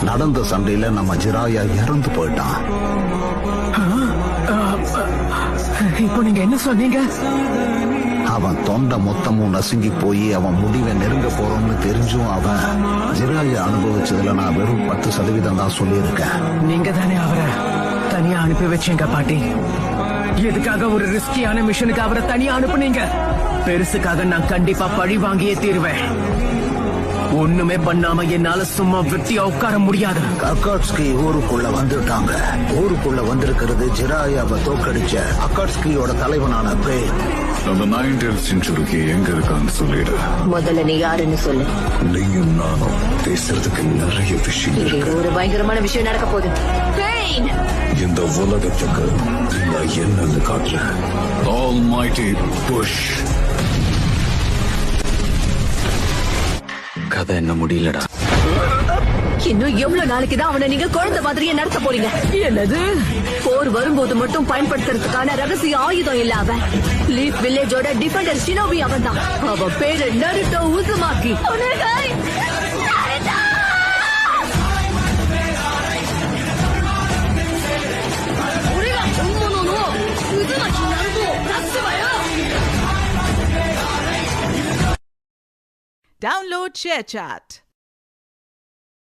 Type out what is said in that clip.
நடந்த சண்டையில நம்ம ஜிராயா இறந்து போயிட்டான். இப்போ நீங்க என்ன சொன்னீங்க? அவன் தொண்டை மொத்தமும் நசுங்கி போய் அவன் முடிவை நெருங்க போறோம்னு தெரிஞ்சும் அவன் ஜிராயா அனுபவிச்சதுல நான் வெறும் 10% தான் சொல்லியிருக்கேன். நீங்க தானே அவரை தனியா அனுப்பி வச்சீங்க பாட்டி. எதுக்காக ஒரு ரிஸ்கியான மிஷனுக்கு அவரை தனியா அனுப்புனீங்க? பெருசுக்காக நான் கண்டிப்பா பழி வாங்கியே தீருவேன். ஒண்ணுமே பண்ணாம என்னால சும்மா வெட்டியா உட்கார முடியாது. அக்காட்ஸ்கி ஊருக்குள்ள வந்துட்டாங்க. ஊருக்குள்ள வந்திருக்கிறது ஜிராயாவை தோக்கடிச்ச அக்காட்ஸ்கியோட தலைவனான பேன். அந்த 19th செஞ்சுரிக்கு எங்க இருக்கான்னு சொல்லிடு. முதல்ல நீ யாருன்னு சொல்லு. நீயும் நானும் பேசுறதுக்கு நிறைய விஷயம் இருக்கு. ஒரு பயங்கரமான விஷயம் நடக்க போகுது. பெயின் இந்த உலகத்துக்கு நான் என்னன்னு காட்டுறேன். Almighty push. கதை என்ன முடியலடா. இன்னும் எவ்வளவு நாளைக்கு தான் அவனை நீங்க குழந்தை மாதிரியே நடத்த போறீங்க? என்னது? போர் வரும்போது மட்டும் பயன்படுத்துறதுக்கான ரகசிய ஆயுதம் இல்ல அவன். லீஃப் வில்லேஜோட டிஃபெண்டர் ஷினோபி அவன் தான். அவன் பேரு நருட்டோ உசுமாக்கி. Download ShareChat.